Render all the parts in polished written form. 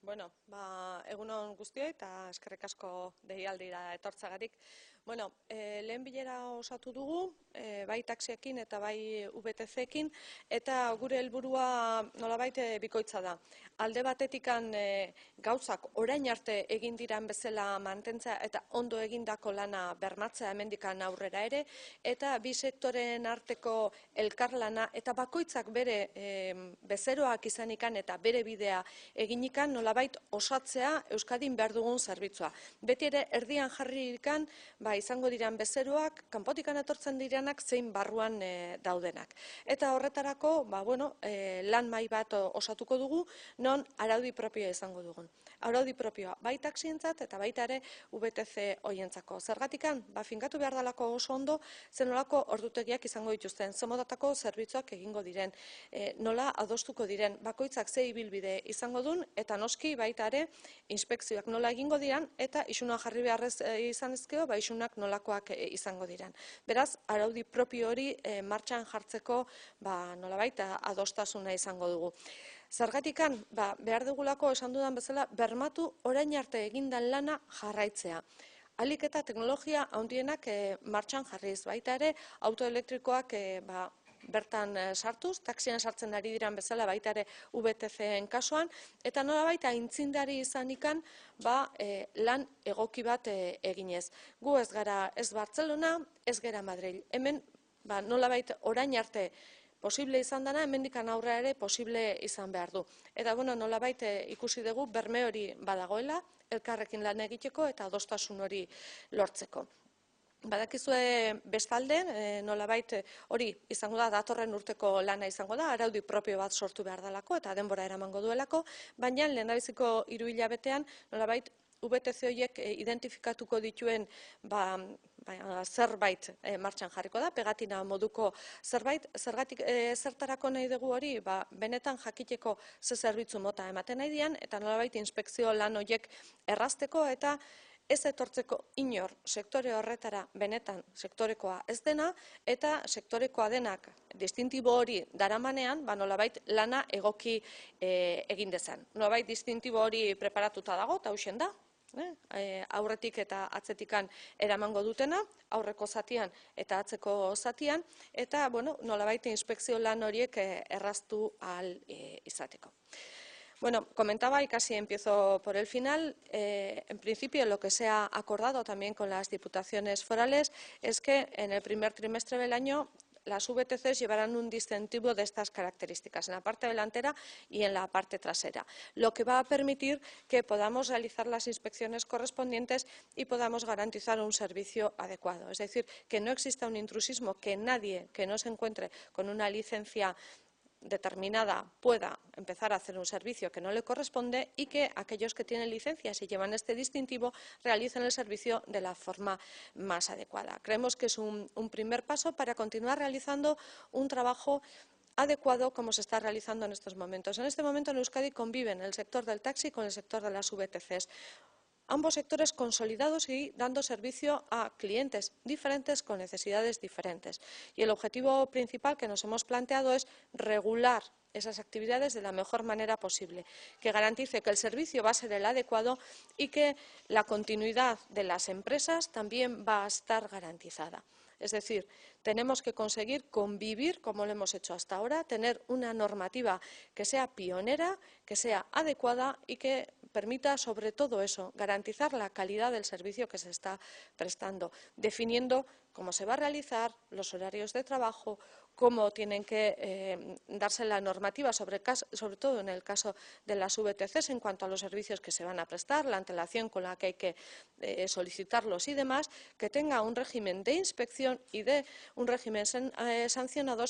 Bueno, egun on guztioi eta eskerrik asko deialdira etortzagatik. Bueno, lehen bilera osatu dugu, bai taxiekin eta bai VTC-ekin, eta gure helburua nolabait bikoitza da. Alde batetikan gauzak orain arte egin diran bezala mantentzea eta ondo egindako lana bermatzea hemendikan aurrera ere, eta bi sektoreen arteko elkarlana eta bakoitzak bere bezeroak izanikan eta bere bidea eginikan nolabait osatzea Euskadin behar dugun zerbitzua. Beti ere erdian jarrikan izango diran bezeroak, kanpotikan etortzen direnak zein barruan daudenak. Eta horretarako lan mahai bat osatuko dugu, non araudi propioa izango dugun. Araudi propioa bai taxientzat eta baita ere VTC hoientzako. Zergatikan, finkatu behar dalako oso ondo, zenolako ordutegiak izango dituzten, zemodatako zerbitzuak egingo diren, nola adostuko diren, bakoitzak ze ibilbide izango duen, eta noski baita ere inspekzioak nola egingo diran, eta isuna jarri beharrez izan ezkeo, isunak nolakoak izango diran. Beraz, araudi propio hori martxan jartzeko nolabait adostasuna izango dugu. Zergatikan, behar dugulako esan dudan bezala, bermatu orain arte egindan lana jarraitzea. Ahalik eta teknologia handienak martxan jarriz, baita ere autoelektrikoak bertan sartuz, taxian sartzen ari diran bezala baita ere VTC-en kasuan, eta nolabait aintzindari izanikan lan egoki bat eginez. Gu ez gara ez Bartzelona, ez gara Madril. Hemen nolabait orain arte posible izan dana, hemendikan aurrera ere posible izan behar du. Eta nolabait ikusi dugu berme hori badagoela, elkarrekin lan egiteko eta adostasun hori lortzeko. Badakizue bestalde, nolabait hori izango da, datorren urteko lana izango da, araudi propio bat sortu behar dalako eta denbora eramango duelako, baina lehendabiziko 3 hilabetean nolabait VTC horiek identifikatuko dituen zerbait martxan jarriko da, pegatina moduko zerbait, zertarako nahi dugu hori, benetan jakiteko ze zerbitzu mota ematen nahi dian, eta nolabait inspekzio lan horiek errazteko eta ez etortzeko inor sektore horretara benetan sektorekoa ez dena, eta sektorekoa denak distintibo hori daramanean, nolabait lana egoki egin dezan. Nolabait distintibo hori preparatuta dago, eta hausen da, aurretik eta atzetikan eramango dutena, aurreko zatian eta atzeko zatian, eta nolabait inspekzio lan horiek erraztu ahal izateko. Bueno, comentaba y casi empiezo por el final. En principio, lo que se ha acordado también con las diputaciones forales es que en el primer trimestre del año las VTCs llevarán un distintivo de estas características en la parte delantera y en la parte trasera, lo que va a permitir que podamos realizar las inspecciones correspondientes y podamos garantizar un servicio adecuado. Es decir, que no exista un intrusismo, que nadie que no se encuentre con una licencia determinada pueda empezar a hacer un servicio que no le corresponde y que aquellos que tienen licencias y llevan este distintivo realicen el servicio de la forma más adecuada. Creemos que es un primer paso para continuar realizando un trabajo adecuado como se está realizando en estos momentos. En este momento en Euskadi conviven el sector del taxi con el sector de las VTCs. Ambos sectores consolidados y dando servicio a clientes diferentes con necesidades diferentes. Y el objetivo principal que nos hemos planteado es regular esas actividades de la mejor manera posible, que garantice que el servicio va a ser el adecuado y que la continuidad de las empresas también va a estar garantizada. Es decir, tenemos que conseguir convivir como lo hemos hecho hasta ahora, tener una normativa que sea pionera, que sea adecuada y que permita sobre todo eso, garantizar la calidad del servicio que se está prestando, definiendo cómo se va a realizar, los horarios de trabajo, cómo tienen que darse la normativa, sobre todo en el caso de las VTCs en cuanto a los servicios que se van a prestar, la antelación con la que hay que solicitarlos y demás, que tenga un régimen de inspección y de un régimen sancionador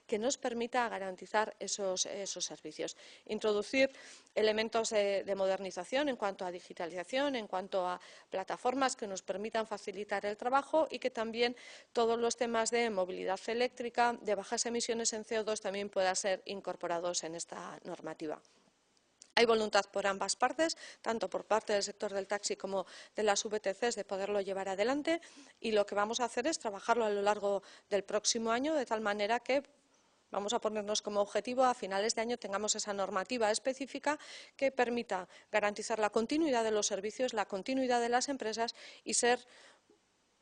que nos permita garantizar esos servicios. Introducir elementos de modernización en cuanto a digitalización, en cuanto a plataformas que nos permitan facilitar el trabajo y que también todos los temas de movilidad eléctrica, de bajas emisiones en CO2 también puedan ser incorporados en esta normativa. Hay voluntad por ambas partes, tanto por parte del sector del taxi como de las VTCs, de poderlo llevar adelante, y lo que vamos a hacer es trabajarlo a lo largo del próximo año de tal manera que Vamos a ponernos como objetivo a finales de año tengamos esa normativa específica que permita garantizar la continuidad de los servicios, la continuidad de las empresas y ser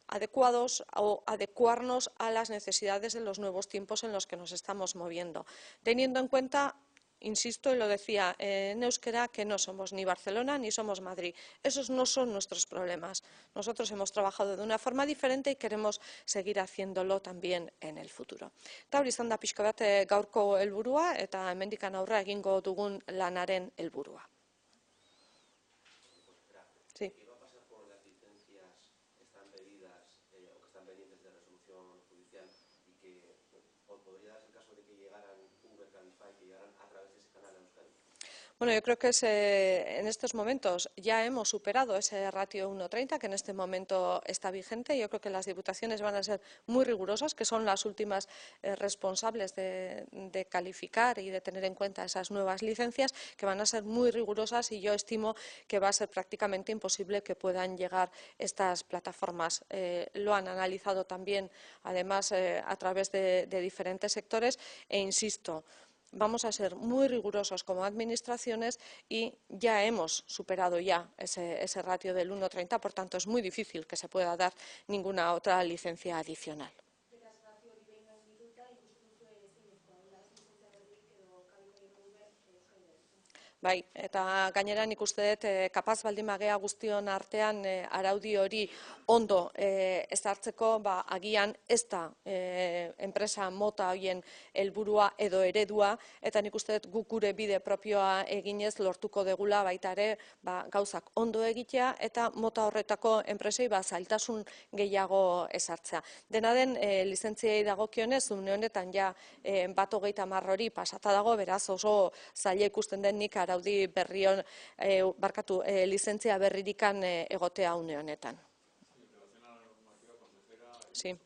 adecuados o adecuarnos a las necesidades de los nuevos tiempos en los que nos estamos moviendo, teniendo en cuenta, insisto, y lo decía en euskera, que no somos ni Barcelona ni somos Madrid. Esos no son nuestros problemas. Nosotros hemos trabajado de una forma diferente y queremos seguir haciéndolo también en el futuro. Eta hori izan da pixka bat gaurko helburua eta hemendikan aurrera egingo dugun lanaren helburua. Sí. Bueno, yo creo que en estos momentos ya hemos superado ese ratio 1,30 que en este momento está vigente. Yo creo que las diputaciones van a ser muy rigurosas, que son las últimas responsables de calificar y de tener en cuenta esas nuevas licencias, que van a ser muy rigurosas y yo estimo que va a ser prácticamente imposible que puedan llegar estas plataformas. Lo han analizado también, además, a través de diferentes sectores e insisto, vamos a ser muy rigurosos como administraciones y ya hemos superado ese ratio del 1,30, por tanto es muy difícil que se pueda dar ninguna otra licencia adicional. Bai, eta gainera nik uste dut kapaz baldin bagea guztion artean araudi hori ondo ezartzeko, agian ez da enpresa mota horien helburua edo eredua, eta nik uste dut guk gure bide propioa eginez lortuko degula baita ere gauzak ondo egitea eta mota horretako enpresei zailtasun gehiago ezartzea. Dena den lizentziei dagokionez, une honetan ja 1,30 hori pasata dago, beraz oso zaila ikusten den nik araudi berrion, lizentzia berririkan egotea une honetan. Sí.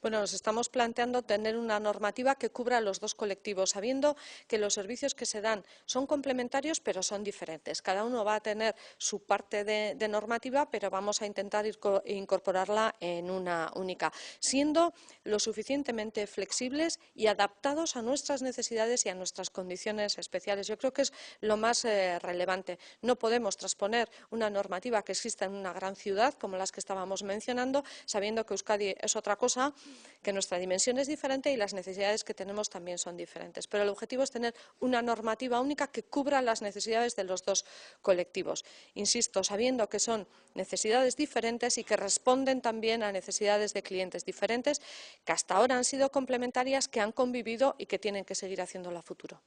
Bueno, nos estamos planteando tener una normativa que cubra los dos colectivos, sabiendo que los servicios que se dan son complementarios, pero son diferentes. Cada uno va a tener su parte de normativa, pero vamos a intentar incorporarla en una única, siendo lo suficientemente flexibles y adaptados a nuestras necesidades y a nuestras condiciones especiales. Yo creo que es lo más relevante. No podemos transponer una normativa que exista en una gran ciudad, como las que estábamos mencionando, sabiendo que Euskadi es otra cosa, que nuestra dimensión es diferente y las necesidades que tenemos también son diferentes. Pero el objetivo es tener una normativa única que cubra las necesidades de los dos colectivos. Insisto, sabiendo que son necesidades diferentes y que responden también a necesidades de clientes diferentes, que hasta ahora han sido complementarias, que han convivido y que tienen que seguir haciéndolo a futuro.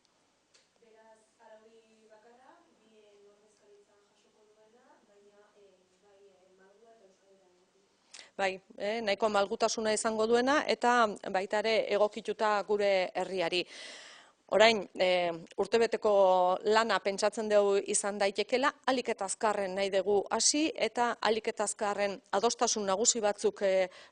Bai, nahiko malgutasuna izango duena eta baita ere egokituta gure herriari. Orain, urtebeteko lana pentsatzen dugu izan daitekela, ahalik eta azkarren nahi dugu hasi eta ahalik eta azkarren adostasun nagusi batzuk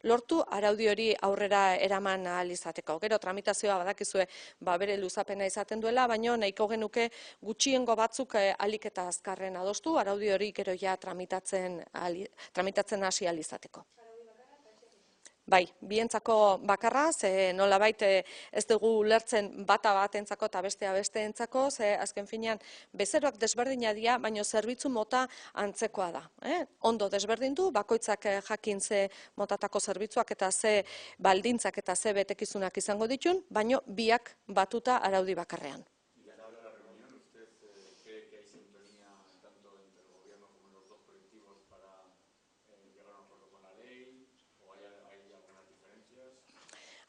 lortu araudi hori aurrera eraman ahal izateko. Gero tramitazioa badakizue bere luzapena izaten duela, baina nahiko genuke gutxiengo batzuk ahalik eta azkarren adostu araudi hori gero ja tramitatzen hasi ahal izateko. Bai, bientzako bakarra, ze nolabait ez dugu ulertzen bata batentzako eta bestea besteentzako, ze azken finean bezeroak desberdina dira, baina zerbitzu mota antzekoa da. Ondo desberdindu, bakoitzak jakin ze motatako zerbitzuak eta ze baldintzak eta ze betekizunak izango ditun, baina biak batuta araudi bakarrean.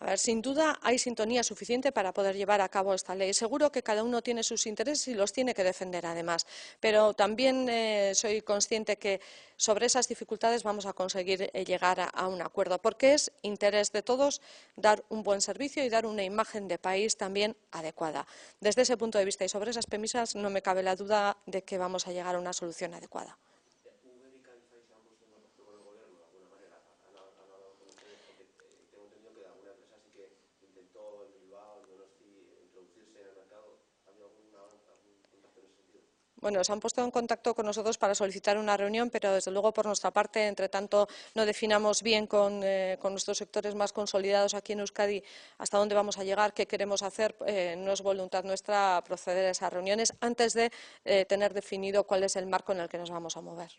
A ver, sin duda hay sintonía suficiente para poder llevar a cabo esta ley. Seguro que cada uno tiene sus intereses y los tiene que defender además, pero también soy consciente que sobre esas dificultades vamos a conseguir llegar a un acuerdo, porque es interés de todos dar un buen servicio y dar una imagen de país también adecuada. Desde ese punto de vista y sobre esas premisas no me cabe la duda de que vamos a llegar a una solución adecuada. Bueno, se han puesto en contacto con nosotros para solicitar una reunión, pero desde luego por nuestra parte, entre tanto no definamos bien con nuestros sectores más consolidados aquí en Euskadi hasta dónde vamos a llegar, qué queremos hacer, no es voluntad nuestra proceder a esas reuniones antes de tener definido cuál es el marco en el que nos vamos a mover.